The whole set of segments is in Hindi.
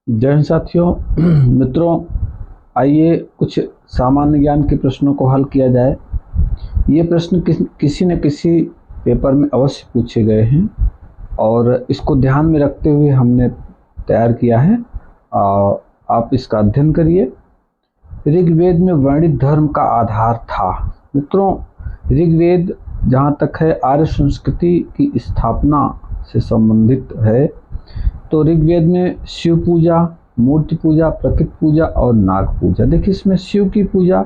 जय हिंद साथियों। मित्रों, आइए कुछ सामान्य ज्ञान के प्रश्नों को हल किया जाए। ये प्रश्न किसी न किसी पेपर में अवश्य पूछे गए हैं और इसको ध्यान में रखते हुए हमने तैयार किया है। आप इसका अध्ययन करिए। ऋग्वेद में वर्णित धर्म का आधार था। मित्रों, ऋग्वेद जहाँ तक है आर्य संस्कृति की स्थापना से संबंधित है। तो ऋग्वेद में शिव पूजा, मूर्ति पूजा, प्रकृति पूजा और नाग पूजा। देखिए, इसमें शिव की पूजा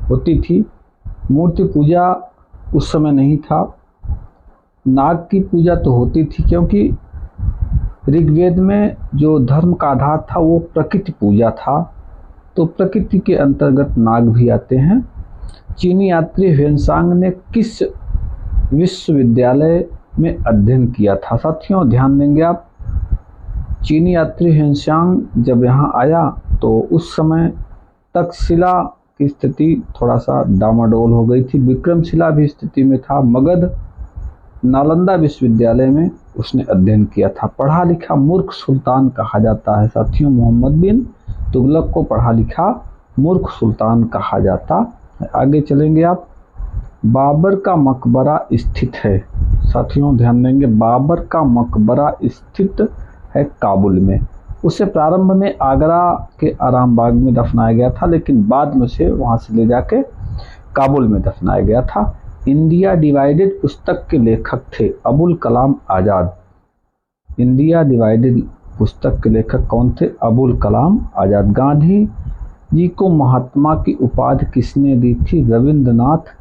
होती थी, मूर्ति पूजा उस समय नहीं था, नाग की पूजा तो होती थी, क्योंकि ऋग्वेद में जो धर्म का आधार था वो प्रकृति पूजा था। तो प्रकृति के अंतर्गत नाग भी आते हैं। चीनी यात्री ह्वेनसांग ने किस विश्वविद्यालय में अध्ययन किया था? साथियों, ध्यान देंगे आप। चीनी यात्री ह्वेनसांग जब यहाँ आया तो उस समय तक्षशिला की स्थिति थोड़ा सा डामाडोल हो गई थी, विक्रमशिला भी स्थिति में था। मगध नालंदा विश्वविद्यालय में उसने अध्ययन किया था। पढ़ा लिखा मूर्ख सुल्तान कहा जाता है। साथियों, मोहम्मद बिन तुगलक को पढ़ा लिखा मूर्ख सुल्तान कहा जाता है। आगे चलेंगे आप। बाबर का मकबरा स्थित है। साथियों, ध्यान देंगे, बाबर का मकबरा स्थित है काबुल में। उसे प्रारंभ में आगरा के आराम बाग में दफनाया गया था, लेकिन बाद में से वहां से ले जाके काबुल में दफनाया गया था। इंडिया डिवाइडेड पुस्तक के लेखक थे अबुल कलाम आजाद। इंडिया डिवाइडेड पुस्तक के लेखक कौन थे? अबुल कलाम आजाद। गांधी जी को महात्मा की उपाधि किसने दी थी? रविंद्रनाथ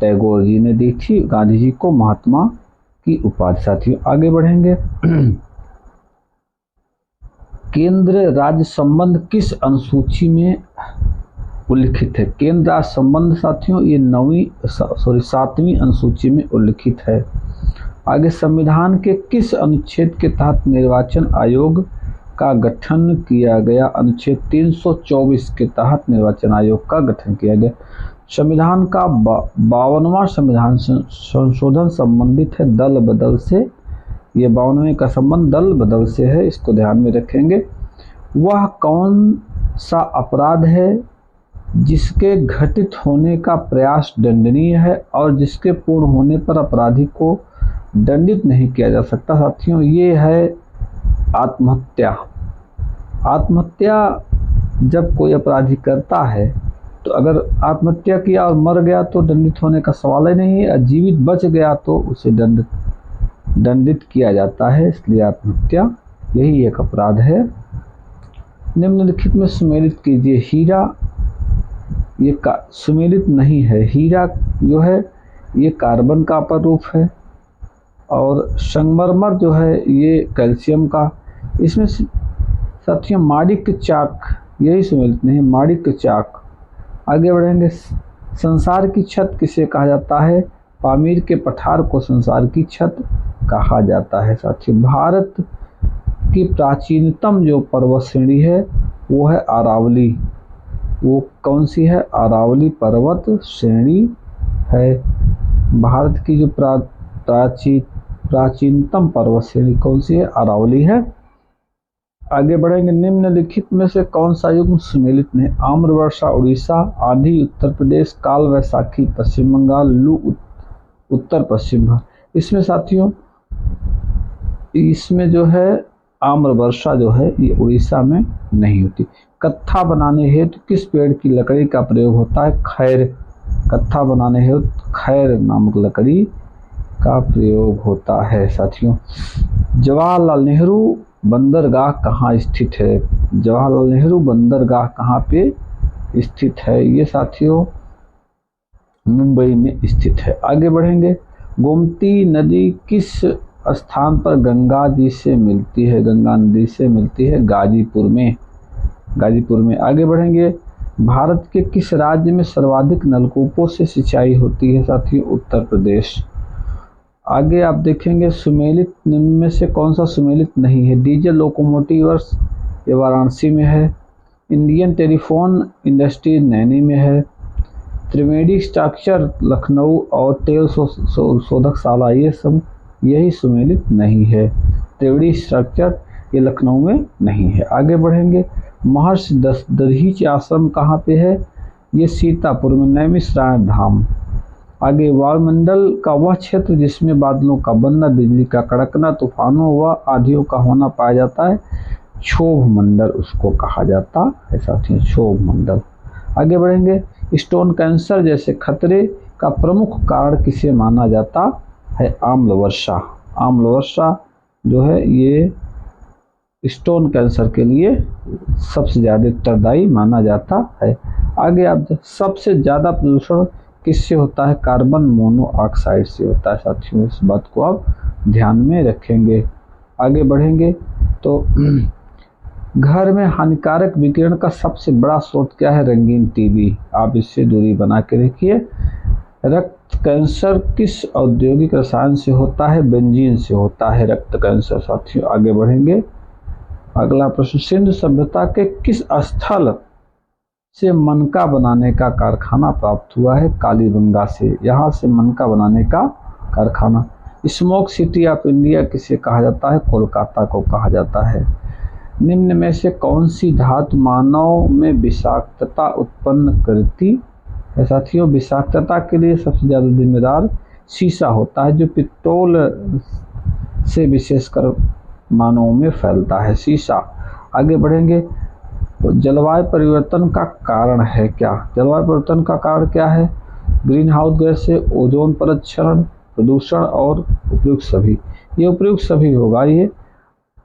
टैगोर जी ने दी थी गांधी जी को महात्मा की उपाधि। साथियों, आगे बढ़ेंगे। केंद्र राज्य संबंध किस अनुसूची में उल्लिखित है? केंद्र राज्य संबंध साथियों ये 7वीं अनुसूची में उल्लिखित है। आगे, संविधान के किस अनुच्छेद के तहत निर्वाचन आयोग का गठन किया गया? अनुच्छेद 324 के तहत निर्वाचन आयोग का गठन किया गया। संविधान का 52वां संविधान संशोधन संबंधित है दल बदल से। ये 52वें का संबंध दल बदल से है, इसको ध्यान में रखेंगे। वह कौन सा अपराध है जिसके घटित होने का प्रयास दंडनीय है और जिसके पूर्ण होने पर अपराधी को दंडित नहीं किया जा सकता? साथियों, ये है आत्महत्या। आत्महत्या जब कोई अपराधी करता है तो अगर आत्महत्या किया और मर गया तो दंडित होने का सवाल ही नहीं है। जीवित बच गया तो उसे दंडित किया जाता है, इसलिए आत्महत्या यही एक अपराध है। निम्नलिखित में सुमेलित कीजिए। हीरा ये सुमेलित नहीं है। हीरा जो है ये कार्बन का अपर रूप है और संगमरमर जो है ये कैल्शियम का। इसमें साथियों माणिक्य चाक यही सुमेलित नहीं, माणिक्य चाक। आगे बढ़ेंगे। संसार की छत किसे कहा जाता है? पामीर के पठार को संसार की छत कहा जाता है। साथियों, भारत की प्राचीनतम जो पर्वत श्रेणी है वो है अरावली। वो कौन सी है? अरावली पर्वत श्रेणी है। भारत की जो प्राचीनतम पर्वत श्रेणी कौन सी है? अरावली है। आगे बढ़ेंगे। निम्नलिखित में से कौन सा युग्म सुमेलित नहीं? आम्रवर्षा उड़ीसा, आंधी उत्तर प्रदेश, काल वैशाखी पश्चिम बंगाल, लू उत्तर पश्चिम। इसमें साथियों इसमें जो है आम्रवर्षा जो है ये उड़ीसा में नहीं होती। कत्था बनाने हेतु किस पेड़ की लकड़ी का प्रयोग होता है? खैर। कत्था बनाने हेतु खैर नामक लकड़ी का प्रयोग होता है। साथियों, जवाहरलाल नेहरू बंदरगाह कहाँ स्थित है? जवाहरलाल नेहरू बंदरगाह कहाँ पे स्थित है? ये साथियों मुंबई में स्थित है। आगे बढ़ेंगे। गोमती नदी किस स्थान पर गंगा जी से मिलती है? गंगा नदी से मिलती है गाजीपुर में। गाजीपुर में। आगे बढ़ेंगे। भारत के किस राज्य में सर्वाधिक नलकूपों से सिंचाई होती है? साथियों, उत्तर प्रदेश। आगे आप देखेंगे सुमेलित निम्न में से कौन सा सुमेलित नहीं है? डीजल लोकोमोटिव्स ये वाराणसी में है। इंडियन टेलीफोन इंडस्ट्री नैनी में है। त्रिवेणी स्ट्रक्चर लखनऊ और तेल शोधकशाला ये सब यही सुमेलित नहीं है। त्रिवेणी स्ट्रक्चर ये लखनऊ में नहीं है। आगे बढ़ेंगे, महर्षि दधीचि आश्रम कहाँ पे है? ये सीतापुर में, नैमिषारण्य धाम। आगे, वायुमंडल का वह क्षेत्र जिसमें बादलों का बनना, बिजली का कड़कना, तूफानों व आंधियों का होना पाया जाता है, क्षोभ मंडल उसको कहा जाता है साथियों, क्षोभ मंडल। आगे बढ़ेंगे, स्टोन कैंसर जैसे खतरे का प्रमुख कारण किसे माना जाता है? आम्ल वर्षा। आम्ल वर्षा जो है ये स्टोन कैंसर के लिए सबसे ज़्यादा उत्तरदायी माना जाता है। आगे आप, सबसे ज़्यादा प्रदूषण किससे होता है? कार्बन मोनोऑक्साइड से होता है साथियों, इस बात को आप ध्यान में रखेंगे। आगे बढ़ेंगे तो घर में हानिकारक विकिरण का सबसे बड़ा स्रोत क्या है? रंगीन टीवी, आप इससे दूरी बना के रखिए। रक्त कैंसर किस औद्योगिक रसायन से होता है? बेंजीन से होता है रक्त कैंसर साथियों। आगे बढ़ेंगे, अगला प्रश्न, सिंधु सभ्यता के किस स्थल से मनका बनाने का कारखाना प्राप्त हुआ है? कालीबंगा से, यहाँ से मनका बनाने का कारखाना। स्मोक सिटी ऑफ इंडिया किसे कहा जाता है? कोलकाता को कहा जाता है। निम्न में से कौन सी धातु मानव में विषाक्तता उत्पन्न करती है? साथियों, विषाक्तता के लिए सबसे ज़्यादा जिम्मेदार शीशा होता है, जो पेट्रोल से विशेषकर मानवों में फैलता है, शीशा। आगे बढ़ेंगे, तो जलवायु परिवर्तन का कारण है क्या? जलवायु परिवर्तन का कारण क्या है? ग्रीन हाउस गैस से, ओजोन परत क्षरण, प्रदूषण और उपयुक्त सभी। ये उपयुक्त सभी होगा। ये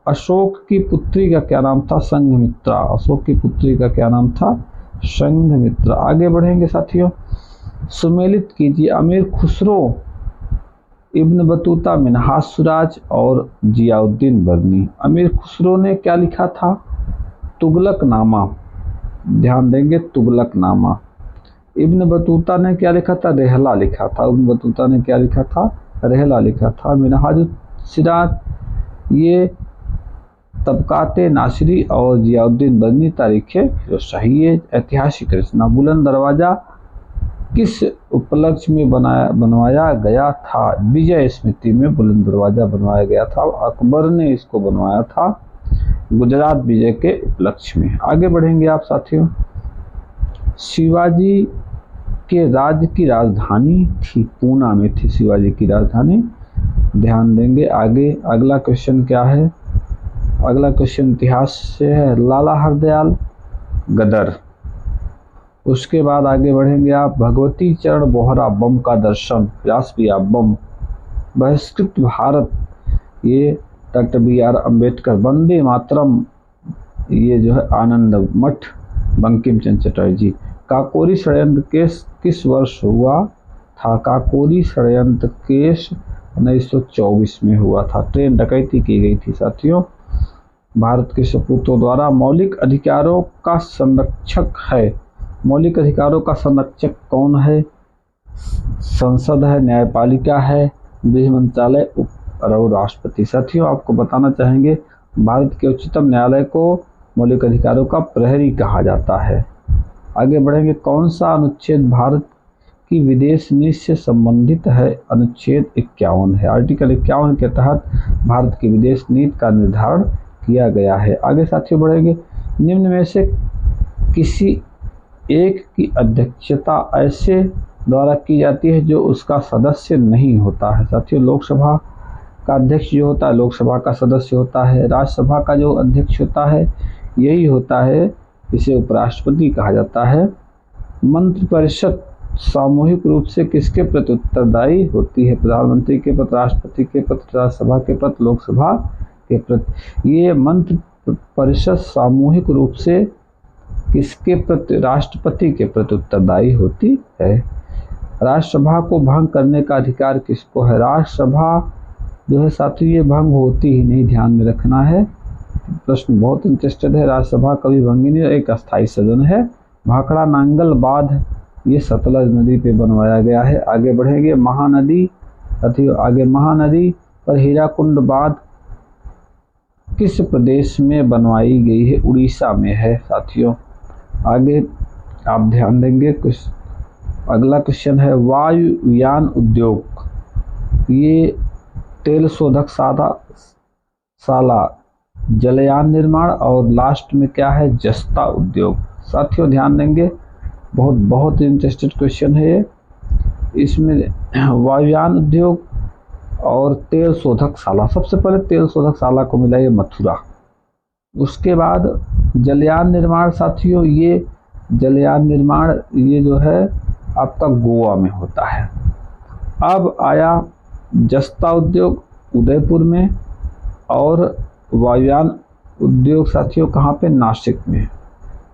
अशोक की पुत्री का क्या नाम था? संघमित्रा। अशोक की पुत्री का क्या नाम था? संघमित्रा। आगे बढ़ेंगे साथियों, सुमेलित कीजिए अमीर खुसरो, इब्न बतूता, मिन्हाज सिराज और जियाउद्दीन बर्नी। अमीर खुसरो ने क्या लिखा था? तुगलकनामा। ध्यान देंगे, तुगलकनामा। इब्न बतूता ने क्या लिखा था? रेहला लिखा था। इब्न बतूता ने क्या लिखा था? रेहला लिखा था। मिन्हाज सिराज ये तबकाते नासिरी और जियाउद्दीन बर्नी तारीखें जो सही है। ऐतिहासिक रचना, बुलंद दरवाजा किस उपलक्ष्य में बनवाया गया था? विजय स्मृति में बुलंद दरवाजा बनवाया गया था। अकबर ने इसको बनवाया था गुजरात विजय के उपलक्ष्य में। आगे बढ़ेंगे आप साथियों, शिवाजी के राज्य की राजधानी थी, पूना में थी शिवाजी की राजधानी। ध्यान देंगे। आगे अगला क्वेश्चन क्या है? अगला क्वेश्चन इतिहास से है, लाला हरदयाल गदर। उसके बाद आगे बढ़ेंगे आप, भगवती चरण बोहरा बम का दर्शन, व्यासपिया बम। बहिष्कृत भारत, ये डॉक्टर BR अम्बेडकर। वंदे मातरम, ये जो है आनंद मठ, बंकिम चंद्र चटर्जी। काकोरी षड्यंत्र केस किस वर्ष हुआ था? काकोरी षड्यंत्र केस 1924 में हुआ था। ट्रेन डकैती की गई थी साथियों। भारत के सपूतों द्वारा मौलिक अधिकारों का संरक्षक है। मौलिक अधिकारों का संरक्षक कौन है? संसद है, न्यायपालिका है, गृह मंत्रालय और राष्ट्रपति। साथियों, आपको बताना चाहेंगे, भारत के उच्चतम न्यायालय को मौलिक अधिकारों का प्रहरी कहा जाता है। आगे बढ़ेंगे, कौन सा अनुच्छेद भारत की विदेश नीति से संबंधित है? अनुच्छेद 51 है। आर्टिकल 51 के तहत भारत की विदेश नीति का निर्धारण किया गया है। आगे साथियों बढ़ेंगे, निम्न में से किसी एक की अध्यक्षता ऐसे द्वारा की जाती है जो उसका सदस्य नहीं होता है? साथियों, लोकसभा का अध्यक्ष जो होता है लोकसभा का सदस्य होता है। राज्यसभा का जो अध्यक्ष होता है यही होता है, इसे उपराष्ट्रपति कहा जाता है। मंत्रिपरिषद सामूहिक रूप से किसके प्रति उत्तरदायी होती है? प्रधानमंत्री के प्रति, राष्ट्रपति के प्रति, राज्यसभा के प्रति, लोकसभा के प्रति। ये मंत्रिपरिषद सामूहिक रूप से किसके प्रति? राष्ट्रपति के प्रति उत्तरदायी होती है। राज्यसभा को भंग करने का अधिकार किसको है? राज्यसभा जो है साथियों ये भंग होती ही नहीं, ध्यान में रखना है। प्रश्न बहुत इंटरेस्टेड है। राज्यसभा कभी भंगी नहीं, एक अस्थायी सदन है। भाखड़ा नांगल बांध ये सतलज नदी पे बनवाया गया है। आगे बढ़ेंगे, महानदी साथियों, आगे महानदी पर हीराकुंड बांध किस प्रदेश में बनवाई गई है? उड़ीसा में है साथियों। आगे आप ध्यान देंगे, कुछ अगला क्वेश्चन है, वायुयान उद्योग ये तेल शोधक शाला जलयान निर्माण और लास्ट में क्या है, जस्ता उद्योग। साथियों ध्यान देंगे, बहुत बहुत इंटरेस्टेड क्वेश्चन है ये। इसमें वायुयान उद्योग और तेल शोधक शाला, सबसे पहले तेल शोधक शाला को मिला ये मथुरा। उसके बाद जलयान निर्माण साथियों, ये जलयान निर्माण ये जो है आपका गोवा में होता है। अब आया जस्ता उद्योग उदयपुर में, और वायुयान उद्योग साथियों कहाँ पे, नासिक में।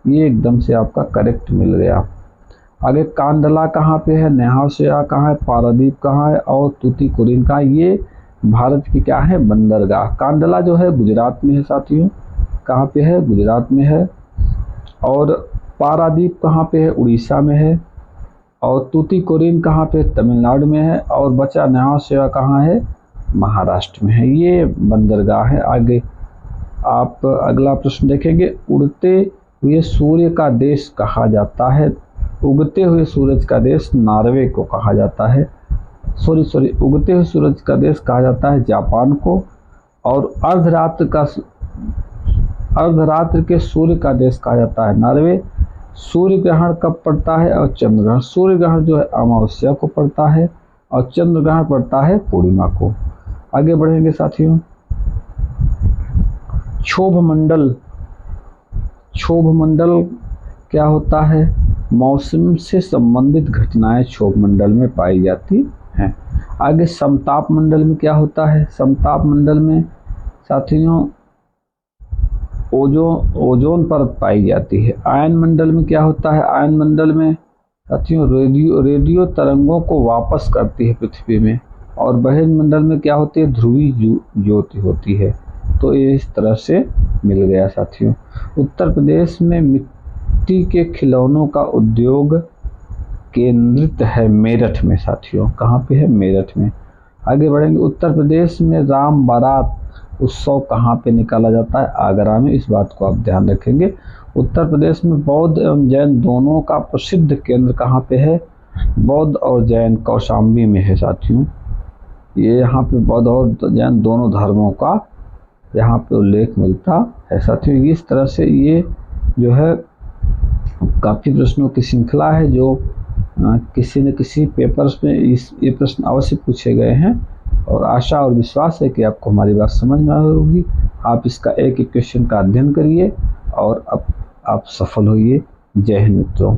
ये एकदम से आपका करेक्ट मिल गया। आगे कांडला कहाँ पे है, न्हावशेरा कहाँ है, पारादीप कहाँ है, और तूतीकोरिन कहाँ है। ये भारत की क्या है, बंदरगाह। कांडला जो है गुजरात में है साथियों, कहाँ पे है, गुजरात में है। और पारादीप कहाँ पे है, उड़ीसा में है। और तूतीकोरिन कहाँ पे, तमिलनाडु में है। और बचा न्हावशेरा कहाँ है, महाराष्ट्र में है। ये बंदरगाह है। आगे आप अगला प्रश्न देखेंगे, उड़ते हुए सूर्य का देश कहा जाता है। उगते हुए सूरज का देश नॉर्वे को कहा जाता है। उगते हुए सूरज का देश कहा जाता है जापान को। और अर्धरात्र के सूर्य का देश कहा जाता है नॉर्वे। सूर्य ग्रहण कब पड़ता है, और चंद्र ग्रहण। सूर्य ग्रहण जो है अमावस्या को पड़ता है, और चंद्र ग्रहण पड़ता है पूर्णिमा को। आगे बढ़ेंगे साथियों, क्षोभ मंडल क्या होता है, मौसम से संबंधित घटनाएं क्षोभ मंडल में पाई जाती हैं। आगे समताप मंडल में क्या होता है, समताप मंडल में साथियों ओजोन परत पाई जाती है। आयन मंडल में क्या होता है, आयन मंडल में साथियों रेडियो तरंगों को वापस करती है पृथ्वी में। और बहिर्ज मंडल में क्या होती है, ध्रुवीय ज्योति होती है। तो ये इस तरह से मिल गया साथियों। उत्तर प्रदेश में मिट्टी के खिलौनों का उद्योग केंद्रित है मेरठ में साथियों। कहाँ पे है, मेरठ में। आगे बढ़ेंगे, उत्तर प्रदेश में राम बारात उत्सव कहाँ पे निकाला जाता है, आगरा में। इस बात को आप ध्यान रखेंगे। उत्तर प्रदेश में बौद्ध एवं जैन दोनों का प्रसिद्ध केंद्र कहाँ पे है, बौद्ध और जैन कौशाम्बी में है साथियों। ये यहाँ पे बौद्ध और जैन दोनों धर्मों का यहाँ पे उल्लेख मिलता है साथियों। इस तरह से ये जो है काफ़ी प्रश्नों की श्रृंखला है, जो किसी न किसी पेपर्स में ये प्रश्न अवश्य पूछे गए हैं। और आशा और विश्वास है कि आपको हमारी बात समझ में आई होगी। आप इसका एक एक क्वेश्चन का अध्ययन करिए और अब आप सफल होइए। जय हिंद मित्रों।